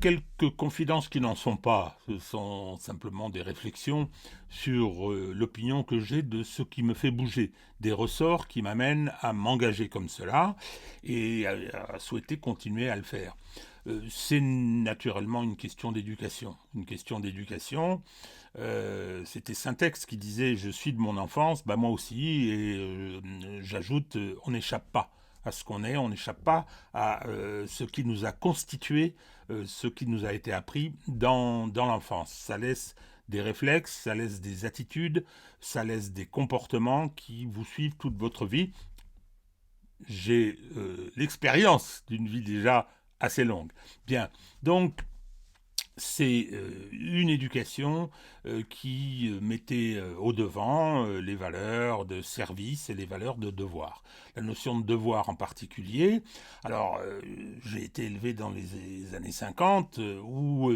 S7: quelques confidences qui n'en sont pas, ce sont simplement des réflexions sur l'opinion que j'ai de ce qui me fait bouger, des ressorts qui m'amènent à m'engager comme cela et à souhaiter continuer à le faire. C'est naturellement une question d'éducation. C'était Saint-Ex qui disait « je suis de mon enfance », moi aussi, et j'ajoute « on n'échappe pas à ce qu'on est, on n'échappe pas à ce qui nous a constitué, ce qui nous a été appris dans l'enfance ». Ça laisse des réflexes, ça laisse des attitudes, ça laisse des comportements qui vous suivent toute votre vie. J'ai l'expérience d'une vie déjà assez longue. Bien, donc c'est une éducation qui mettait au devant les valeurs de service et les valeurs de devoir. La notion de devoir en particulier, alors j'ai été élevé dans les années 50 où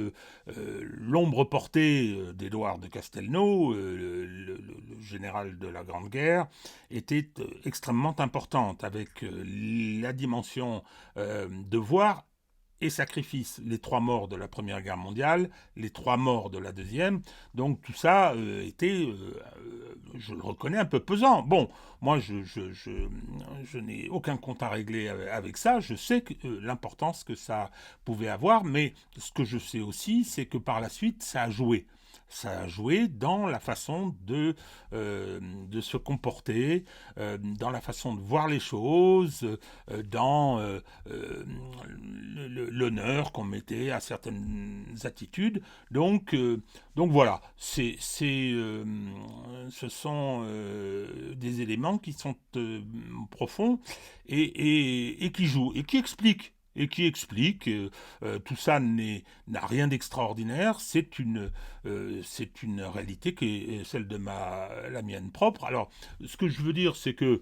S7: l'ombre portée d'Édouard de Castelnau, le général de la Grande Guerre, était extrêmement importante avec la dimension devoir et sacrifice, les 3 morts de la Première Guerre mondiale, les 3 morts de la Deuxième, donc tout ça était, je le reconnais, un peu pesant. Bon, moi je n'ai aucun compte à régler avec ça, je sais l'importance que ça pouvait avoir, mais ce que je sais aussi, c'est que par la suite, ça a joué. Ça a joué dans la façon de se comporter, dans la façon de voir les choses, dans l'honneur qu'on mettait à certaines attitudes. Donc voilà, ce sont des éléments qui sont profonds et qui jouent et qui expliquent. Tout ça n'a rien d'extraordinaire, c'est une réalité qui est celle de la mienne propre. Alors, ce que je veux dire, c'est que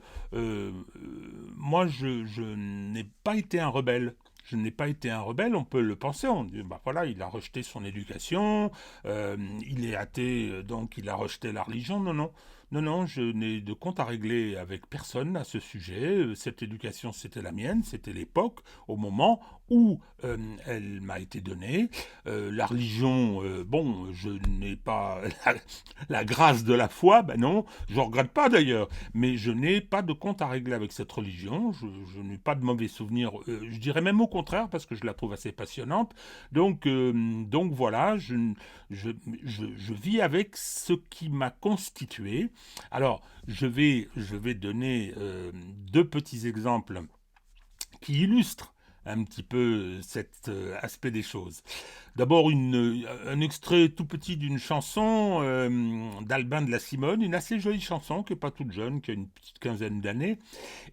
S7: moi, je n'ai pas été un rebelle. On peut le penser, on dit, voilà, il a rejeté son éducation, il est athée, donc il a rejeté la religion. Non, je n'ai de compte à régler avec personne à ce sujet. Cette éducation, c'était la mienne, c'était l'époque, au moment où elle m'a été donnée. La religion, je n'ai pas la grâce de la foi, non, je ne regrette pas d'ailleurs, mais je n'ai pas de compte à régler avec cette religion, je n'ai pas de mauvais souvenirs, je dirais même au contraire, parce que je la trouve assez passionnante. Donc voilà, je vis avec ce qui m'a constitué. Alors, je vais donner 2 petits exemples qui illustrent un petit peu cet aspect des choses. D'abord, un extrait tout petit d'une chanson d'Albin de la Simone, une assez jolie chanson, qui n'est pas toute jeune, qui a une petite quinzaine d'années,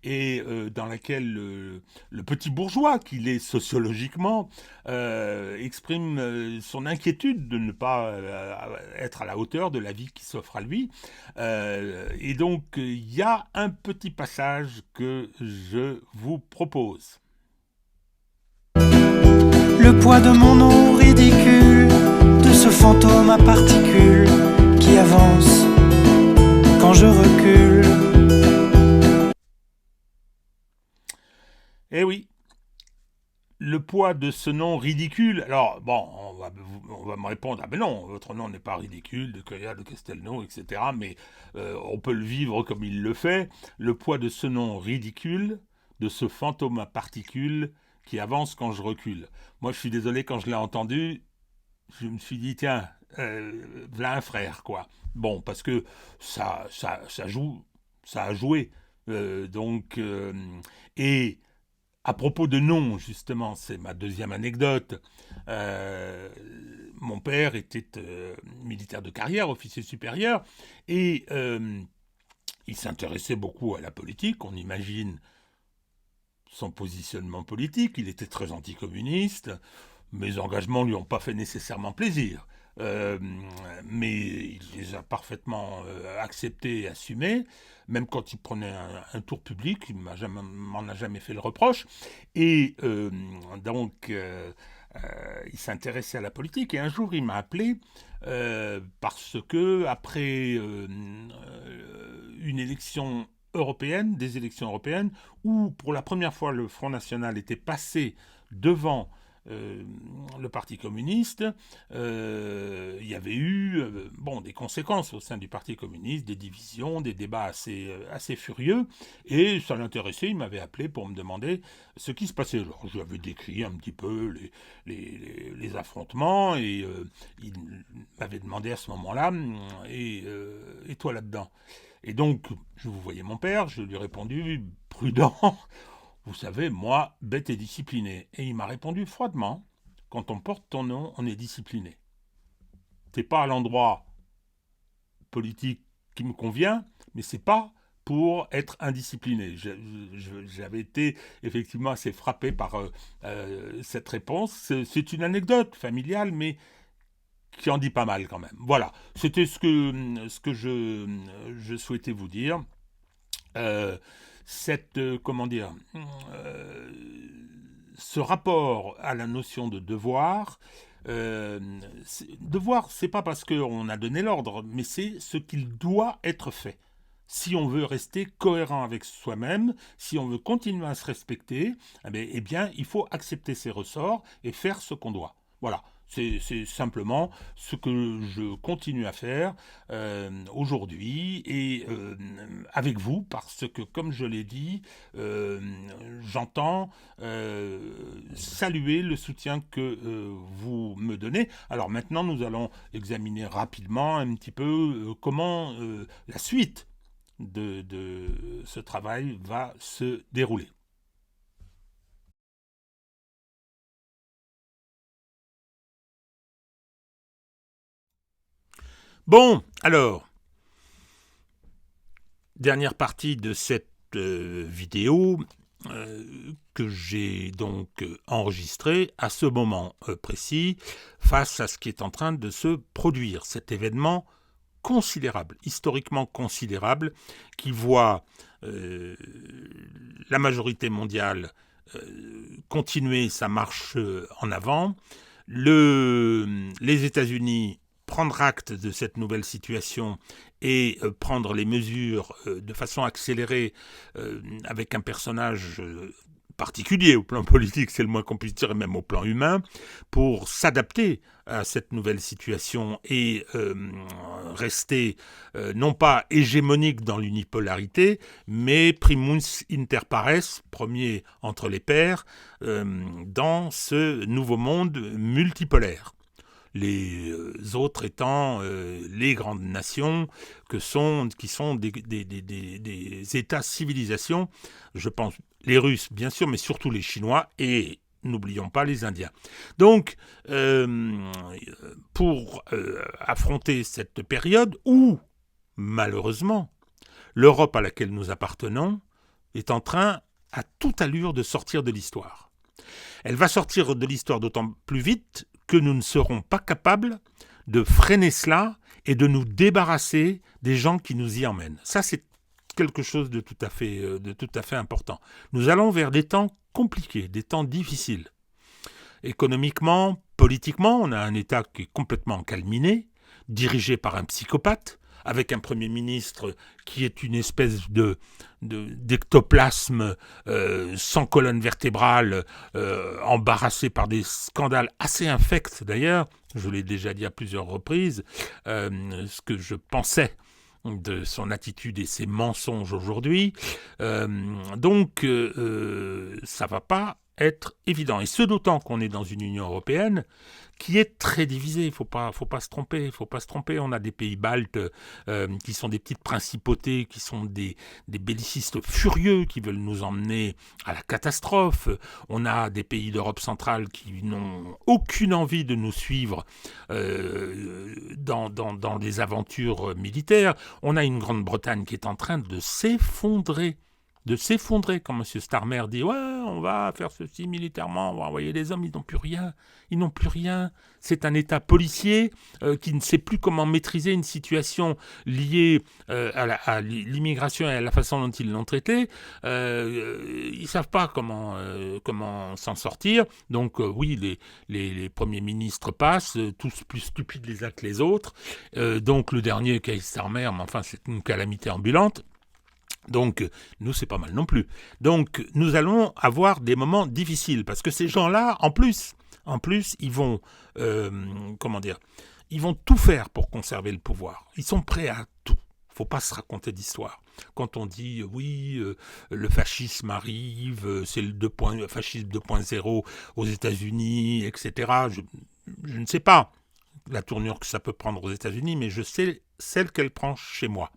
S7: et dans laquelle le petit bourgeois, qu'il est sociologiquement, exprime son inquiétude de ne pas être à la hauteur de la vie qui s'offre à lui. Et donc, il y a un petit passage que je vous propose.
S20: Le poids de mon nom ridicule ce fantôme à particules qui avance quand je recule.
S7: Eh oui, le poids de ce nom ridicule. Alors, bon, on va me répondre, ah ben non, votre nom n'est pas ridicule, de Coya, de Castelnau, etc. Mais on peut le vivre comme il le fait. Le poids de ce nom ridicule, de ce fantôme à particules qui avance quand je recule. Moi, je suis désolé, quand je l'ai entendu, je me suis dit, tiens, v'là un frère, quoi. Bon, parce que ça a joué. Et à propos de nom, justement, c'est ma deuxième anecdote. Mon père était militaire de carrière, officier supérieur, et il s'intéressait beaucoup à la politique. On imagine son positionnement politique. Il était très anticommuniste. Mes engagements ne lui ont pas fait nécessairement plaisir. Mais il les a parfaitement acceptés et assumés, même quand il prenait un tour public, il m'en a jamais fait le reproche. Et il s'intéressait à la politique, et un jour il m'a appelé parce que après des élections européennes, où pour la première fois le Front National était passé devant le Parti communiste, il y avait eu des conséquences au sein du Parti communiste, des divisions, des débats assez furieux, et ça l'intéressait. Il m'avait appelé pour me demander ce qui se passait. Alors, je lui avais décrit un petit peu les affrontements, et il m'avait demandé à ce moment-là, et toi là-dedans? Et donc, je vous voyais mon père, je lui ai répondu prudent. Vous savez, moi, bête et discipliné. Et il m'a répondu froidement, quand on porte ton nom, on est discipliné. C'est pas à l'endroit politique qui me convient, mais c'est pas pour être indiscipliné. J'avais été effectivement assez frappé par cette réponse. C'est une anecdote familiale, mais qui en dit pas mal quand même. Voilà, c'était ce que je souhaitais vous dire. Ce rapport à la notion de devoir, devoir, c'est pas parce qu'on a donné l'ordre, mais c'est ce qu'il doit être fait. Si on veut rester cohérent avec soi-même, si on veut continuer à se respecter, eh bien, il faut accepter ses ressorts et faire ce qu'on doit. Voilà. C'est simplement ce que je continue à faire aujourd'hui et avec vous, parce que, comme je l'ai dit, j'entends saluer le soutien que vous me donnez. Alors maintenant, nous allons examiner rapidement un petit peu comment la suite de ce travail va se dérouler. Bon, alors, dernière partie de cette vidéo que j'ai donc enregistrée à ce moment précis, face à ce qui est en train de se produire, cet événement considérable, historiquement considérable, qui voit la majorité mondiale continuer sa marche en avant, les États-Unis prendre acte de cette nouvelle situation et prendre les mesures de façon accélérée avec un personnage particulier au plan politique, c'est le moins qu'on puisse dire, et même au plan humain, pour s'adapter à cette nouvelle situation et rester non pas hégémonique dans l'unipolarité, mais primus inter pares, premier entre les pairs, dans ce nouveau monde multipolaire. Les autres étant les grandes nations qui sont des États-civilisations, je pense les Russes bien sûr, mais surtout les Chinois et n'oublions pas les Indiens. Donc, pour affronter cette période où, malheureusement, l'Europe à laquelle nous appartenons est en train, à toute allure, de sortir de l'histoire. Elle va sortir de l'histoire d'autant plus vite que nous ne serons pas capables de freiner cela et de nous débarrasser des gens qui nous y emmènent. Ça, c'est quelque chose de tout à fait important. Nous allons vers des temps compliqués, des temps difficiles, économiquement, politiquement, on a un État qui est complètement encalminé, dirigé par un psychopathe, avec un Premier ministre qui est une espèce d'ectoplasme sans colonne vertébrale, embarrassé par des scandales assez infects d'ailleurs. Je l'ai déjà dit à plusieurs reprises, ce que je pensais de son attitude et ses mensonges aujourd'hui. Donc, ça va pas être évident. Et ce d'autant qu'on est dans une Union européenne qui est très divisée. Il faut pas se tromper. On a des pays baltes qui sont des petites principautés, qui sont des bellicistes furieux, qui veulent nous emmener à la catastrophe. On a des pays d'Europe centrale qui n'ont aucune envie de nous suivre dans des aventures militaires. On a une Grande-Bretagne qui est en train de s'effondrer, quand M. Starmer dit « Ouais, on va faire ceci militairement, on va envoyer les hommes, ils n'ont plus rien. C'est un État policier qui ne sait plus comment maîtriser une situation liée à l'immigration et à la façon dont ils l'ont traitée. Ils ne savent pas comment s'en sortir. Donc oui, les premiers ministres passent, tous plus stupides les uns que les autres. Donc le dernier, Keir Starmer, mais enfin c'est une calamité ambulante. Donc, nous, c'est pas mal non plus. Donc, nous allons avoir des moments difficiles, parce que ces gens-là, en plus, ils vont, ils vont tout faire pour conserver le pouvoir. Ils sont prêts à tout. Faut pas se raconter d'histoire. Quand on dit, oui, le fascisme arrive, c'est le fascisme 2.0 aux États-Unis, etc., je ne sais pas la tournure que ça peut prendre aux États-Unis, mais je sais celle qu'elle prend chez moi.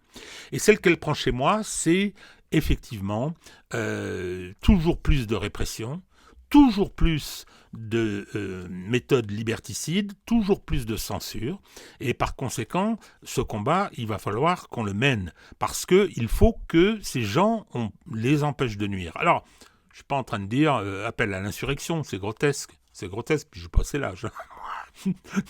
S7: Et celle qu'elle prend chez moi, c'est effectivement toujours plus de répression, toujours plus de méthodes liberticides, toujours plus de censure. Et par conséquent, ce combat, il va falloir qu'on le mène. Parce qu'il faut que ces gens, on les empêche de nuire. Alors, je ne suis pas en train de dire appel à l'insurrection, c'est grotesque. C'est grotesque, puis je n'ai pas assez l'âge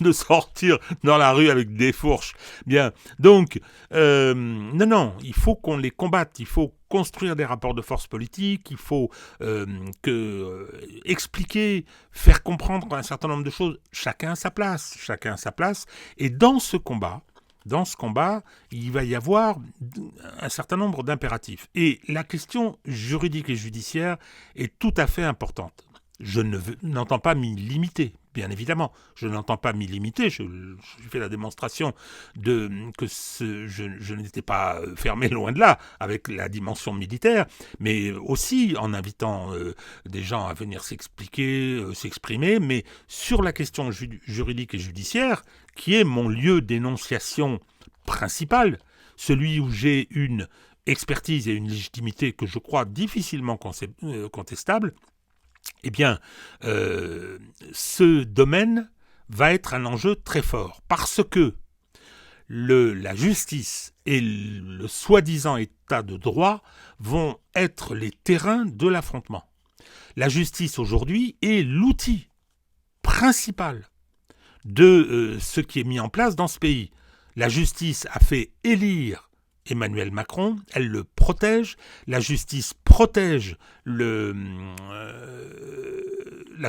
S7: de sortir dans la rue avec des fourches. Bien, donc, non, il faut qu'on les combatte, il faut construire des rapports de force politique, il faut expliquer, faire comprendre un certain nombre de choses. Chacun à sa place. Et dans ce combat, il va y avoir un certain nombre d'impératifs. Et la question juridique et judiciaire est tout à fait importante. Je n'entends pas m'y limiter, bien évidemment. Je n'entends pas m'y limiter. Je fais la démonstration que je n'étais pas fermé, loin de là, avec la dimension militaire, mais aussi en invitant des gens à venir s'exprimer, mais sur la question juridique et judiciaire, qui est mon lieu d'énonciation principal, celui où j'ai une expertise et une légitimité que je crois difficilement contestable. Eh bien, ce domaine va être un enjeu très fort, parce que la justice et le soi-disant état de droit vont être les terrains de l'affrontement. La justice aujourd'hui est l'outil principal de ce qui est mis en place dans ce pays. La justice a fait élire Emmanuel Macron, elle le protège, la justice protège la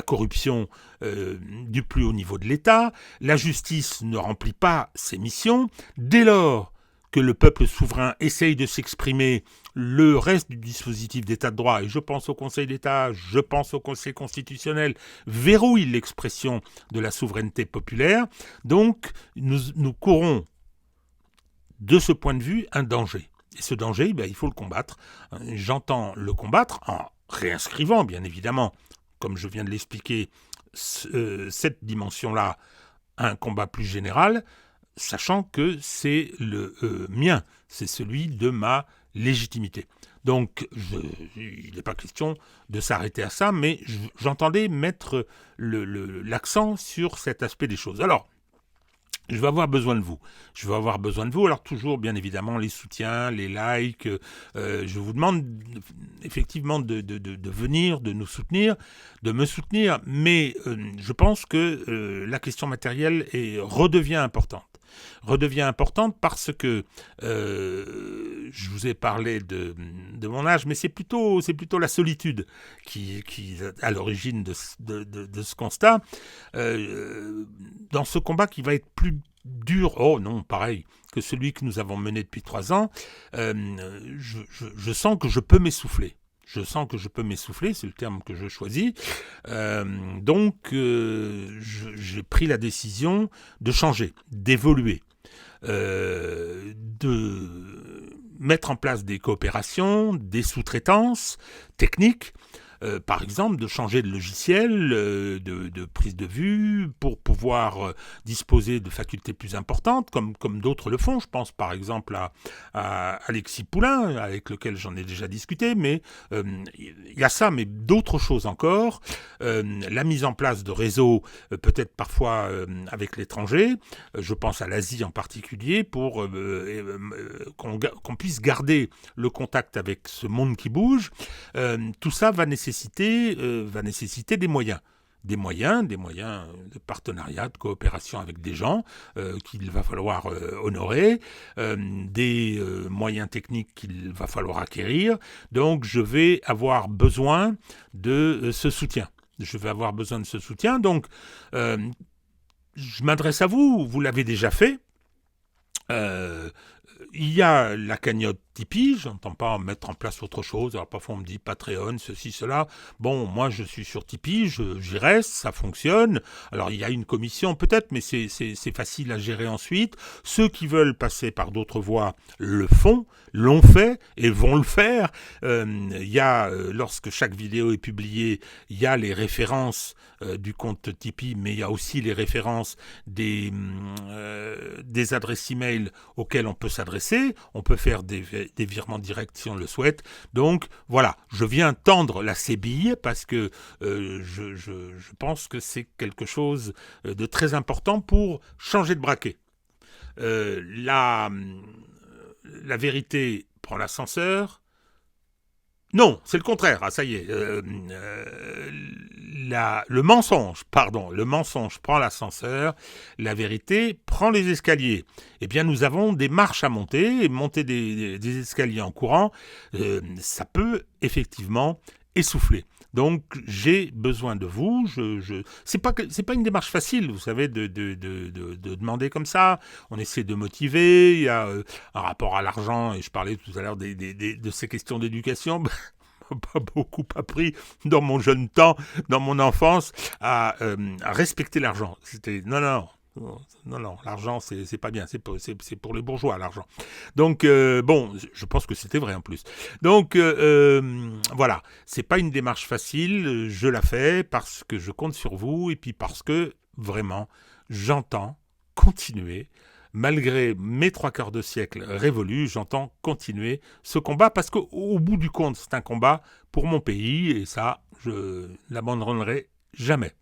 S7: corruption du plus haut niveau de l'État, la justice ne remplit pas ses missions. Dès lors que le peuple souverain essaye de s'exprimer, le reste du dispositif d'état de droit, et je pense au Conseil d'État, je pense au Conseil constitutionnel, verrouille l'expression de la souveraineté populaire. Donc nous courons de ce point de vue un danger. Et ce danger, il faut le combattre. J'entends le combattre en réinscrivant, bien évidemment, comme je viens de l'expliquer, cette dimension-là à un combat plus général, sachant que c'est le mien, c'est celui de ma légitimité. Donc, il n'est pas question de s'arrêter à ça, mais j'entendais mettre l'accent sur cet aspect des choses. Alors, je vais avoir besoin de vous. Alors toujours, bien évidemment, les soutiens, les likes. Je vous demande effectivement de venir, de nous soutenir, de me soutenir. Mais je pense que la question matérielle redevient importante. importante parce que je vous ai parlé de mon âge, mais c'est plutôt la solitude qui est à l'origine de ce constat. Dans ce combat qui va être plus dur, que celui que nous avons mené depuis 3 ans, je sens que je peux m'essouffler. Je sens que je peux m'essouffler, c'est le terme que je choisis. Donc, j'ai pris la décision de changer, d'évoluer, de mettre en place des coopérations, des sous-traitances techniques, par exemple, de changer de logiciel, de prise de vue, pour pouvoir disposer de facultés plus importantes, comme d'autres le font. Je pense par exemple à Alexis Poulain, avec lequel j'en ai déjà discuté, mais il y a ça, mais d'autres choses encore. La mise en place de réseaux, peut-être parfois avec l'étranger, je pense à l'Asie en particulier, pour qu'on puisse garder le contact avec ce monde qui bouge. Tout ça va nécessiter des moyens. Des moyens de partenariat, de coopération avec des gens qu'il va falloir honorer, des moyens techniques qu'il va falloir acquérir. Donc, je vais avoir besoin de ce soutien. Donc, je m'adresse à vous, vous l'avez déjà fait. Il y a la cagnotte Tipeee, je n'entends pas mettre en place autre chose. Alors parfois on me dit Patreon, ceci, cela. Bon, moi je suis sur Tipeee, j'y reste, ça fonctionne. Alors il y a une commission peut-être, mais c'est facile à gérer ensuite. Ceux qui veulent passer par d'autres voies le font, l'ont fait et vont le faire. Il y a, lorsque chaque vidéo est publiée, il y a les références du compte Tipeee, mais il y a aussi les références des adresses e-mail auxquelles on peut s'adresser. On peut faire des virements directs si on le souhaite. Donc voilà, je viens tendre la sébille parce que je pense que c'est quelque chose de très important pour changer de braquet. La vérité prend l'ascenseur. Non, c'est le contraire. Ah, ça y est. Le mensonge prend l'ascenseur. La vérité prend les escaliers. Eh bien, nous avons des marches à monter. Et monter des escaliers en courant, ça peut effectivement essouffler. Donc, j'ai besoin de vous. C'est pas une démarche facile, vous savez, de demander comme ça. On essaie de motiver. Il y a un rapport à l'argent, et je parlais tout à l'heure de ces questions d'éducation. Pas beaucoup appris dans mon jeune temps, dans mon enfance, à respecter l'argent. C'était non, l'argent c'est pas bien, c'est pour les bourgeois l'argent. Donc bon, je pense que c'était vrai en plus. Donc voilà, c'est pas une démarche facile, je la fais parce que je compte sur vous et puis parce que vraiment j'entends continuer. Malgré mes 3/4 de siècle révolus, j'entends continuer ce combat parce qu'au bout du compte, c'est un combat pour mon pays et ça, je l'abandonnerai jamais.